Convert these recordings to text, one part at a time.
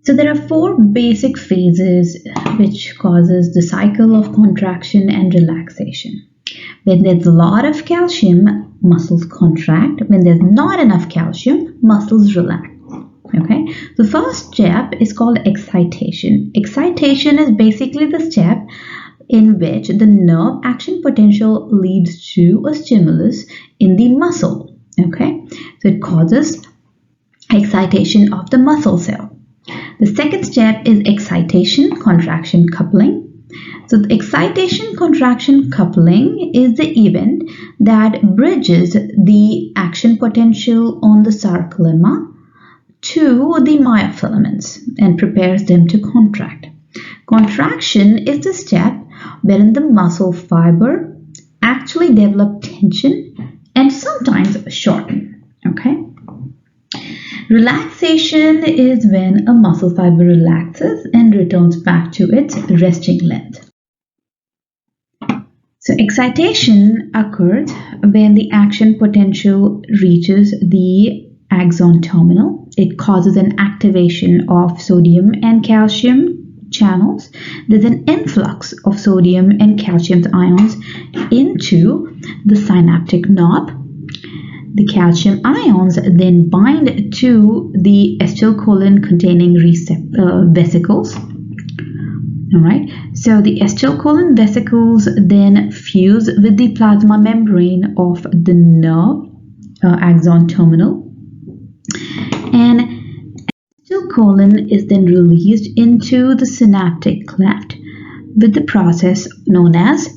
So there are four basic phases which causes the cycle of contraction and relaxation. When there's a lot of calcium, muscles contract. When there's not enough calcium, muscles relax. Okay, the first step is called excitation. Excitation is basically the step in which the nerve action potential leads to a stimulus in the muscle. Okay, so it causes excitation of the muscle cell. The second step is excitation contraction coupling. So the excitation contraction coupling is the event that bridges the action potential on the sarcolemma to the myofilaments and prepares them to contract. Contraction is the step wherein the muscle fiber actually develop tension and sometimes shorten. Okay. Relaxation is when a muscle fiber relaxes and returns back to its resting length. So excitation occurs when the action potential reaches the axon terminal. It causes an activation of sodium and calcium channels. There's an influx of sodium and calcium ions into the synaptic knob. The calcium ions then bind to the acetylcholine containing vesicles. All right, so the acetylcholine vesicles then fuse with the plasma membrane of the nerve axon terminal, and acetylcholine is then released into the synaptic cleft with the process known as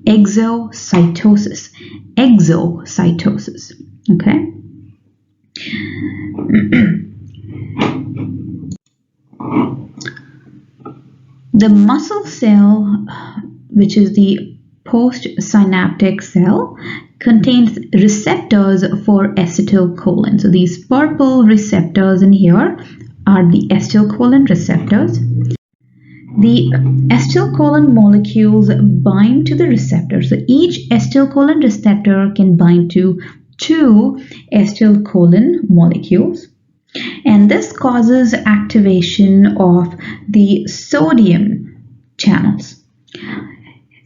exocytosis. Exocytosis. Okay. The muscle cell, which is the postsynaptic cell, contains receptors for acetylcholine. So these purple receptors in here are the acetylcholine receptors. The acetylcholine molecules bind to the receptor. So each acetylcholine receptor can bind to 2 acetylcholine molecules, and this causes activation of the sodium channels.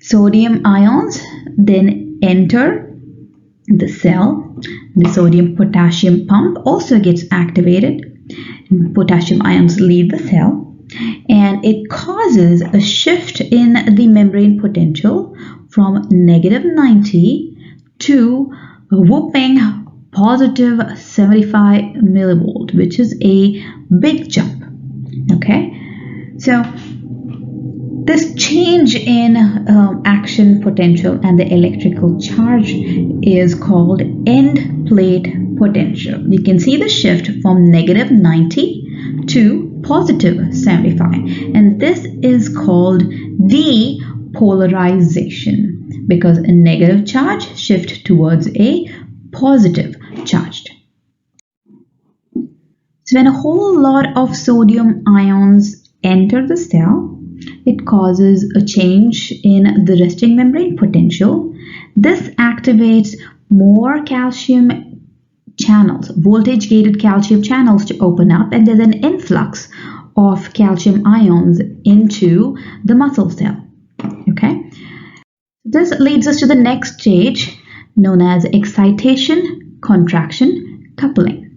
Sodium ions then enter the cell. The sodium potassium pump also gets activated, and potassium ions leave the cell, and it causes a shift in the membrane potential from -90 to a whopping positive 75 millivolt, which is a big jump. Okay, so this change in action potential and the electrical charge is called end plate potential. You can see the shift from -90 to positive 75, and this is called depolarization because a negative charge shifts towards a positive charged. So when a whole lot of sodium ions enter the cell, it causes a change in the resting membrane potential. This activates more calcium channels, voltage gated calcium channels to open up, and there's an influx of calcium ions into the muscle cell. Okay, this leads us to the next stage known as excitation contraction coupling.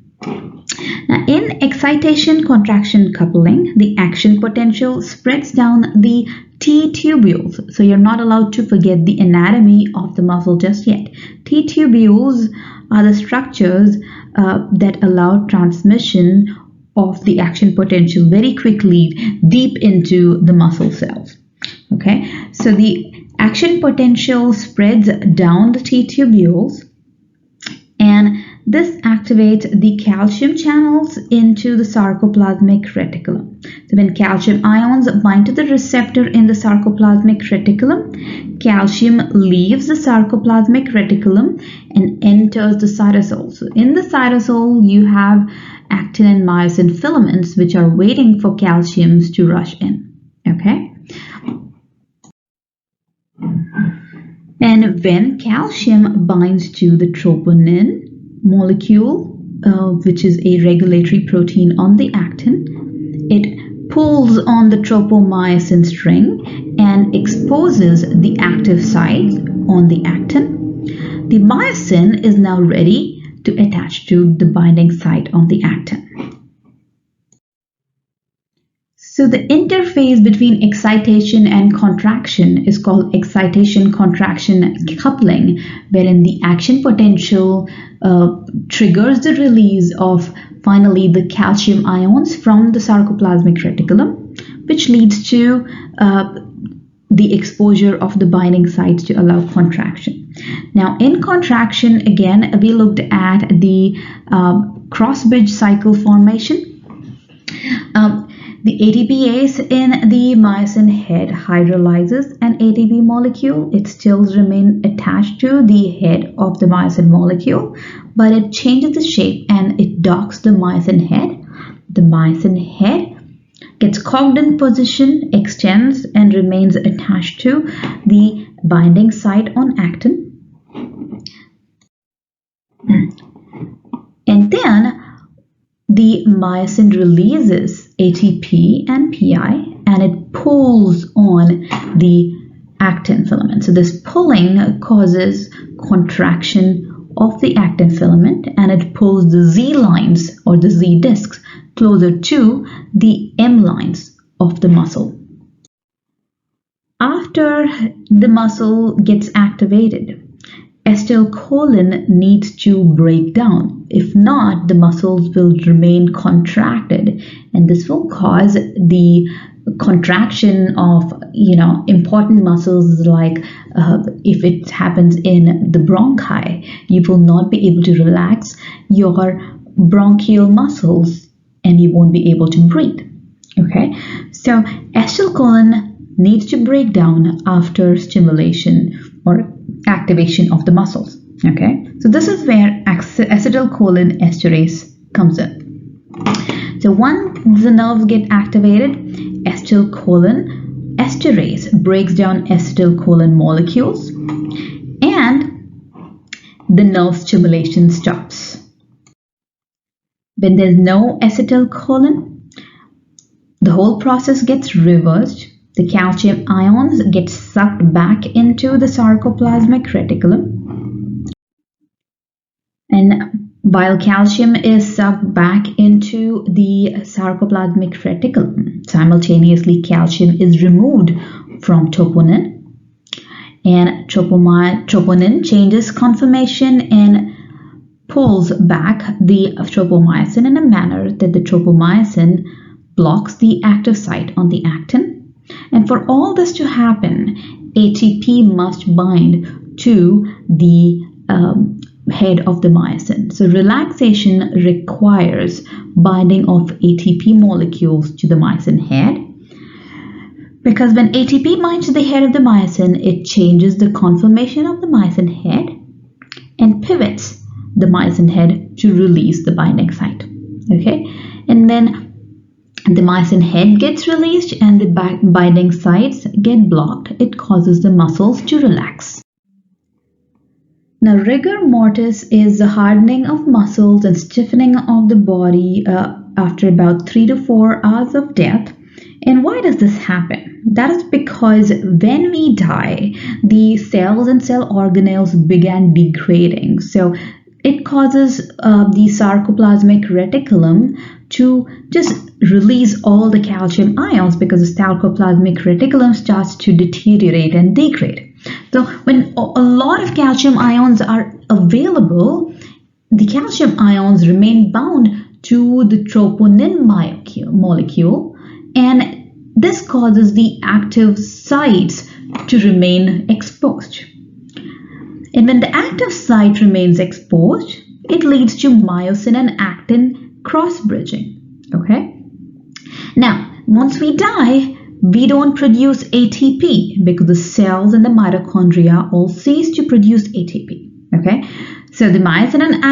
Now in excitation contraction coupling, the action potential spreads down the T tubules. So you're not allowed to forget the anatomy of the muscle just yet. T tubules are the structures that allow transmission of the action potential very quickly deep into the muscle cells. Okay, so the action potential spreads down the T tubules, and this activates the calcium channels into the sarcoplasmic reticulum. So when calcium ions bind to the receptor in the sarcoplasmic reticulum, calcium leaves the sarcoplasmic reticulum and enters the cytosol. So in the cytosol, you have actin and myosin filaments which are waiting for calciums to rush in. Okay. And when calcium binds to the troponin molecule, which is a regulatory protein on the actin, it pulls on the tropomyosin string and exposes the active site on the actin. The myosin is now ready to attach to the binding site on the actin. So the interface between excitation and contraction is called excitation-contraction coupling, wherein the action potential triggers the release of finally the calcium ions from the sarcoplasmic reticulum, which leads to the exposure of the binding sites to allow contraction. Now in contraction, again, we looked at the cross-bridge cycle formation. The ATPase in the myosin head hydrolyzes an ATP molecule. It still remains attached to the head of the myosin molecule, but it changes the shape and it docks the myosin head. The myosin head gets cogged in position, extends, and remains attached to the binding site on actin. And then the myosin releases ATP and PI and it pulls on the actin filament. So this pulling causes contraction of the actin filament and it pulls the Z lines or the Z discs closer to the M lines of the muscle. After the muscle gets activated, acetylcholine needs to break down. If not, the muscles will remain contracted and this will cause the contraction of important muscles like if it happens in the bronchi, you will not be able to relax your bronchial muscles and you won't be able to breathe. Okay, so acetylcholine needs to break down after stimulation or activation of the muscles. Okay, so this is where acetylcholine esterase comes in. So once the nerves get activated, acetylcholine esterase breaks down acetylcholine molecules and the nerve stimulation stops. When there's no acetylcholine, the whole process gets reversed. The calcium ions get sucked back into the sarcoplasmic reticulum. And while calcium is sucked back into the sarcoplasmic reticulum, simultaneously calcium is removed from troponin. And troponin changes conformation and pulls back the tropomyosin in a manner that the tropomyosin blocks the active site on the actin. And for all this to happen, ATP must bind to the head of the myosin. So relaxation requires binding of ATP molecules to the myosin head. Because when ATP binds to the head of the myosin, it changes the conformation of the myosin head and pivots the myosin head to release the binding site. Okay, and then the myosin head gets released and the binding sites get blocked. It causes the muscles to relax. Now, rigor mortis is the hardening of muscles and stiffening of the body after about 3 to 4 hours of death. And why does this happen? That is because when we die, the cells and cell organelles began degrading. So it causes the sarcoplasmic reticulum to just release all the calcium ions because the sarcoplasmic reticulum starts to deteriorate and degrade. So when a lot of calcium ions are available, the calcium ions remain bound to the troponin molecule, and this causes the active sites to remain exposed. And when the active site remains exposed, it leads to myosin and actin cross-bridging. Okay? Now, once we die, we don't produce ATP because the cells and the mitochondria all cease to produce ATP. Okay? So the myosin and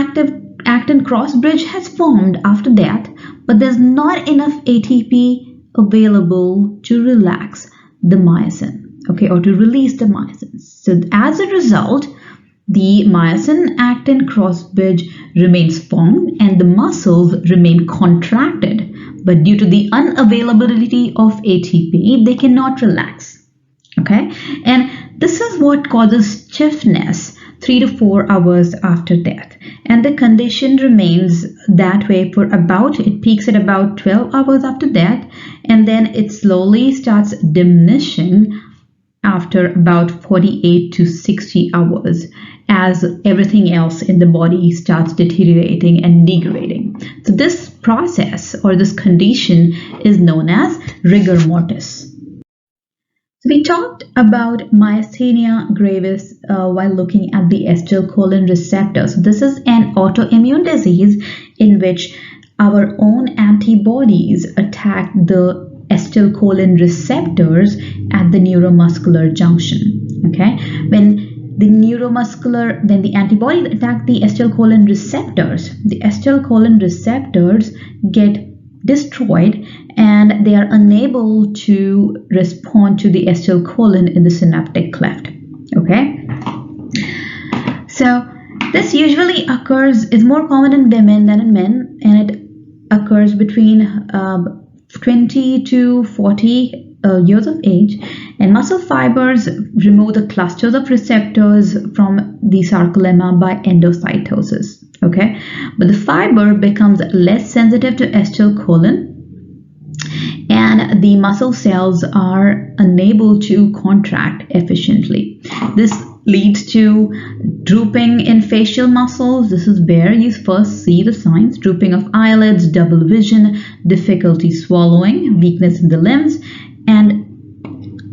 actin cross-bridge has formed after death, but there's not enough ATP available to relax the myosin, okay, or to release the myosin. So as a result, the myosin-actin cross-bridge remains formed and the muscles remain contracted. But due to the unavailability of ATP, they cannot relax. Okay, and this is what causes stiffness 3 to 4 hours after death, and the condition remains that way for it peaks at about 12 hours after death, and then it slowly starts diminishing after about 48 to 60 hours as everything else in the body starts deteriorating and degrading. So this process or this condition is known as rigor mortis. So we talked about myasthenia gravis while looking at the acetylcholine receptor. So this is an autoimmune disease in which our own antibodies attack the acetylcholine receptors at the neuromuscular junction. Okay, when the antibodies attack the acetylcholine receptors get destroyed and they are unable to respond to the acetylcholine in the synaptic cleft. Okay, so this usually is more common in women than in men, and it occurs between 20 to 40 years of age, and muscle fibers remove the clusters of receptors from the sarcolemma by endocytosis. Okay, but the fiber becomes less sensitive to acetylcholine and the muscle cells are unable to contract efficiently. This leads to drooping in facial muscles. This is where you first see the signs: drooping of eyelids, double vision, difficulty swallowing, weakness in the limbs, and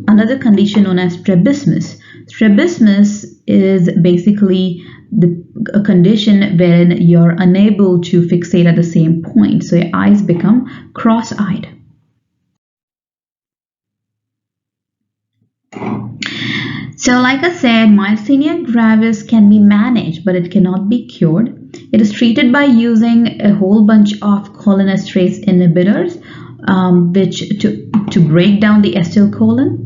another condition known as strabismus. Strabismus is basically a condition wherein you're unable to fixate at the same point, so your eyes become cross-eyed. So like I said, myasthenia gravis can be managed, but it cannot be cured. It is treated by using a whole bunch of cholinesterase inhibitors, to break down the acetylcholine.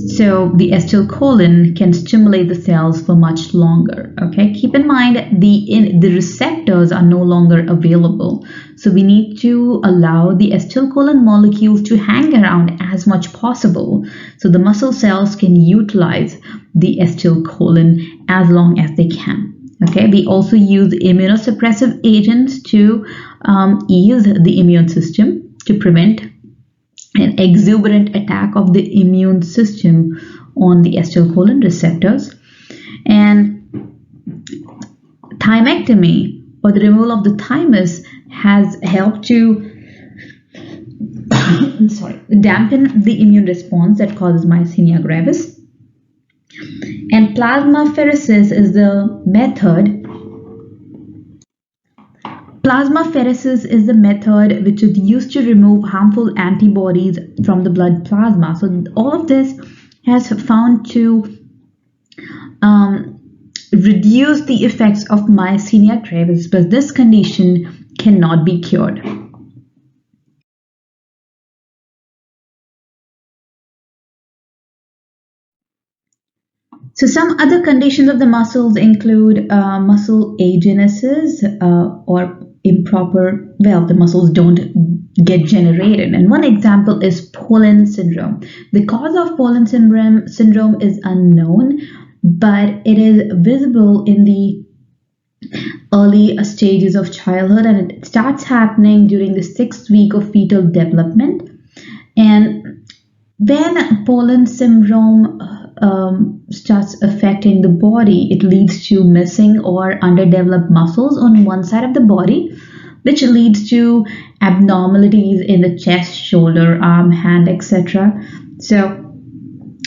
So the acetylcholine can stimulate the cells for much longer. Okay, keep in mind the receptors are no longer available, so we need to allow the acetylcholine molecules to hang around as much possible, so the muscle cells can utilize the acetylcholine as long as they can. Okay, we also use immunosuppressive agents to ease the immune system to prevent an exuberant attack of the immune system on the acetylcholine receptors. And thymectomy, or the removal of the thymus, has helped to dampen the immune response that causes myasthenia gravis. And plasmapheresis is the method which is used to remove harmful antibodies from the blood plasma. So all of this has found to reduce the effects of myasthenia gravis, but this condition cannot be cured. So some other conditions of the muscles include muscle agenesis or the muscles don't get generated. And one example is Poland syndrome. The cause of Poland syndrome is unknown, but it is visible in the early stages of childhood, and it starts happening during the 6th week of fetal development. And when Poland syndrome starts affecting the body, it leads to missing or underdeveloped muscles on one side of the body, which leads to abnormalities in the chest, shoulder, arm, hand, etc. So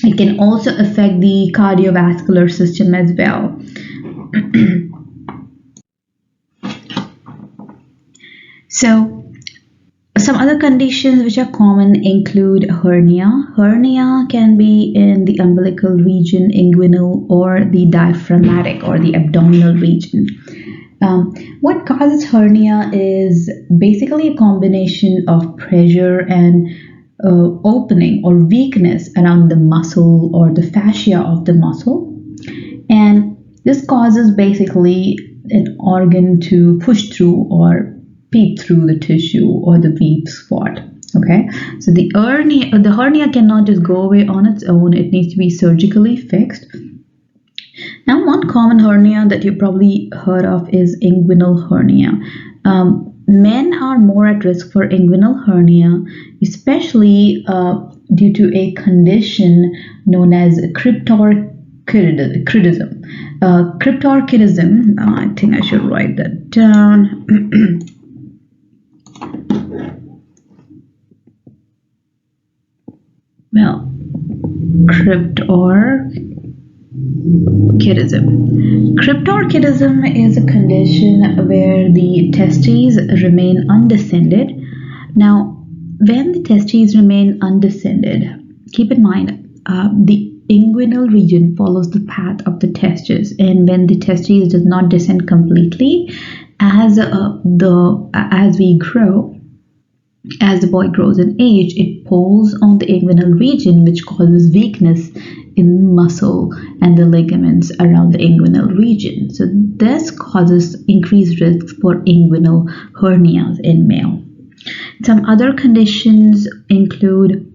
it can also affect the cardiovascular system as well. So some other conditions which are common include hernia. Hernia can be in the umbilical region, inguinal, or the diaphragmatic or the abdominal region. What causes hernia is basically a combination of pressure and opening or weakness around the muscle or the fascia of the muscle. And this causes basically an organ to push through or peep through the tissue or the weak spot. Okay, so the hernia cannot just go away on its own. It needs to be surgically fixed. Now, one common hernia that you probably heard of is inguinal hernia. Men are more at risk for inguinal hernia, especially due to a condition known as cryptorchidism. Cryptorchidism, I think I should write that down. Well, cryptorchidism. Cryptorchidism is a condition where the testes remain undescended. Now, when the testes remain undescended, keep in mind the inguinal region follows the path of the testes, and when the testes does not descend completely, as we grow, as the boy grows in age, it pulls on the inguinal region, which causes weakness in muscle and the ligaments around the inguinal region. So this causes increased risk for inguinal hernias in male. Some other conditions include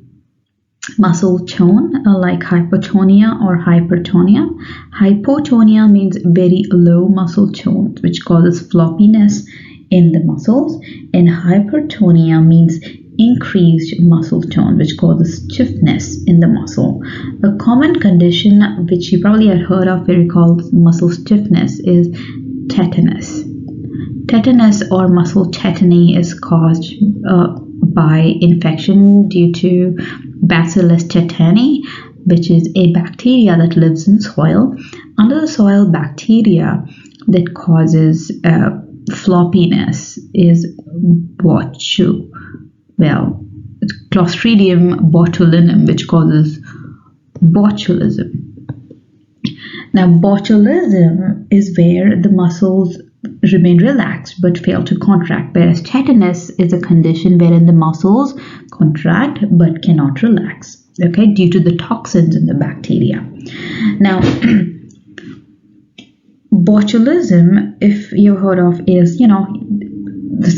muscle tone, like hypotonia or hypertonia. Hypotonia means very low muscle tone, which causes floppiness in the muscles, and hypertonia means increased muscle tone, which causes stiffness in the muscle. A common condition which you probably have heard of where you call muscle stiffness is tetanus. Tetanus or muscle tetany is caused by infection due to Bacillus tetani, which is a bacteria that lives in soil. Under the soil, bacteria that causes floppiness is Clostridium botulinum, which causes botulism. Now, botulism is where the muscles remain relaxed but fail to contract, whereas tetanus is a condition wherein the muscles contract but cannot relax, okay, due to the toxins in the bacteria. Now, botulism, if you've heard of, is the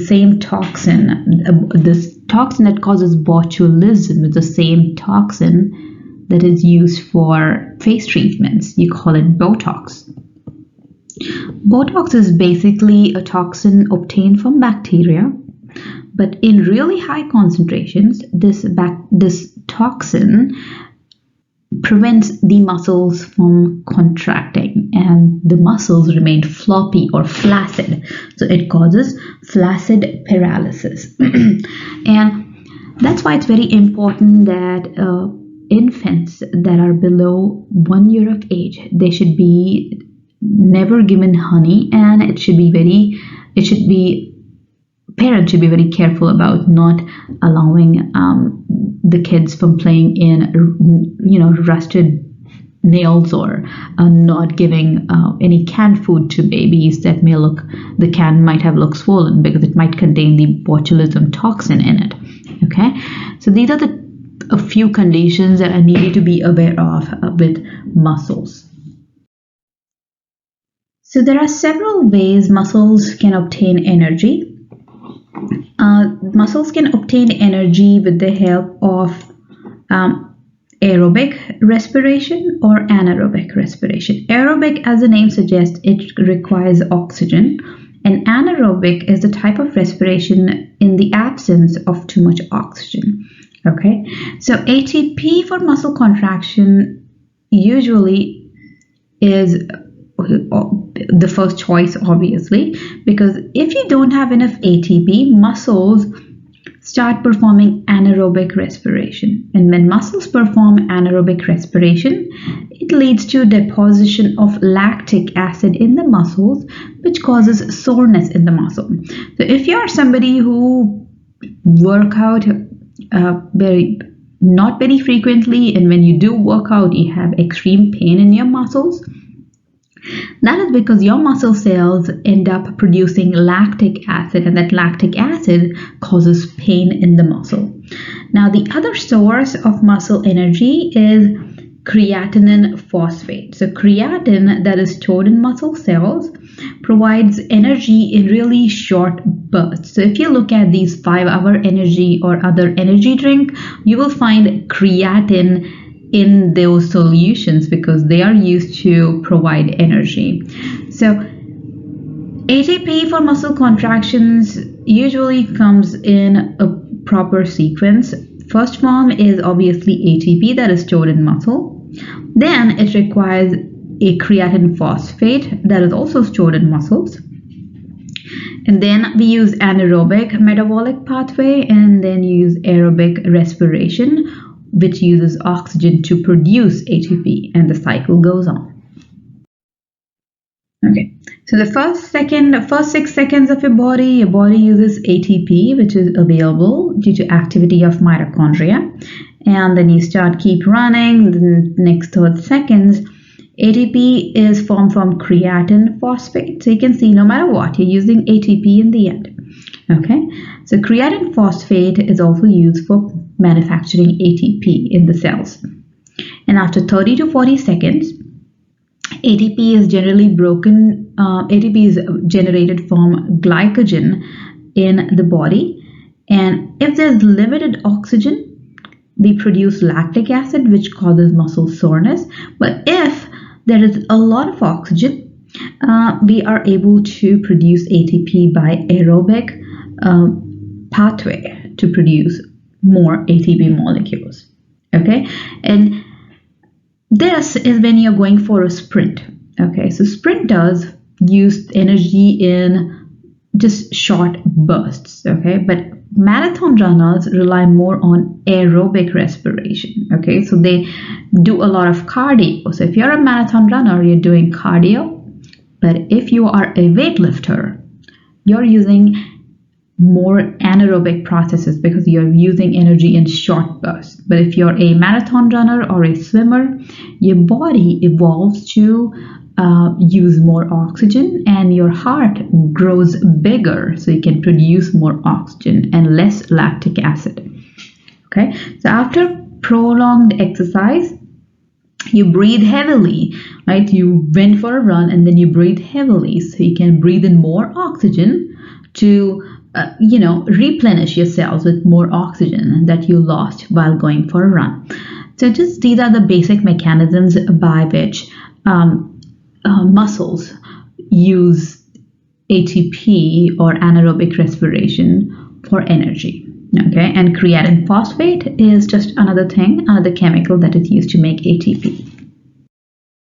same toxin. This toxin that causes botulism is the same toxin that is used for face treatments. You call it Botox. Botox is basically a toxin obtained from bacteria, but in really high concentrations, this toxin prevents the muscles from contracting, and the muscles remain floppy or flaccid. So it causes flaccid paralysis. And that's why it's very important that infants that are below 1 year of age, they should be never given honey, and parents should be very careful about not allowing the kids from playing in rusted nails, or not giving any canned food to babies that the can might have looked swollen because it might contain the botulism toxin in it. Okay, so these are a few conditions that I needed to be aware of with muscles. So there are several ways muscles can obtain energy. Muscles can obtain energy with the help of aerobic respiration or anaerobic respiration. Aerobic, as the name suggests, it requires oxygen, and anaerobic is the type of respiration in the absence of too much oxygen. Okay, so ATP for muscle contraction usually is the first choice, obviously, because if you don't have enough ATP, muscles start performing anaerobic respiration, and when muscles perform anaerobic respiration, it leads to deposition of lactic acid in the muscles, which causes soreness in the muscle. So if you are somebody who work out not very frequently, and when you do work out you have extreme pain in your muscles, that is because your muscle cells end up producing lactic acid, and that lactic acid causes pain in the muscle. Now, the other source of muscle energy is creatinin phosphate. So creatine that is stored in muscle cells provides energy in really short bursts. So if you look at these 5-hour energy or other energy drink, you will find creatine in those solutions because they are used to provide energy. So ATP for muscle contractions usually comes in a proper sequence. First form is obviously ATP that is stored in muscle. Then it requires a creatine phosphate that is also stored in muscles. And then we use anaerobic metabolic pathway, and then use aerobic respiration, which uses oxygen to produce ATP, and the cycle goes on. Okay, so the first 6 seconds of your body uses ATP, which is available due to activity of mitochondria. And then you keep running, the next 30 seconds, ATP is formed from creatine phosphate. So you can see no matter what, you're using ATP in the end. Okay, so creatine phosphate is also used for manufacturing ATP in the cells. And after 30 to 40 seconds, ATP is generated from glycogen in the body. And if there's limited oxygen, we produce lactic acid, which causes muscle soreness. But if there is a lot of oxygen, we are able to produce ATP by aerobic pathway to produce more ATP molecules. Okay, and this is when you're going for a sprint. Okay, so sprinters use energy in just short bursts. Okay, but marathon runners rely more on aerobic respiration. Okay, so they do a lot of cardio. So if you're a marathon runner, you're doing cardio. But if you are a weightlifter, you're using more anaerobic processes because you're using energy in short bursts. But if you're a marathon runner or a swimmer, your body evolves to use more oxygen, and your heart grows bigger so you can produce more oxygen and less lactic acid. Okay, so after prolonged exercise, you breathe heavily, right? You went for a run and then you breathe heavily so you can breathe in more oxygen to replenish your cells with more oxygen that you lost while going for a run. So just these are the basic mechanisms by which muscles use ATP or anaerobic respiration for energy. Okay, and creatine phosphate is just another chemical that is used to make ATP.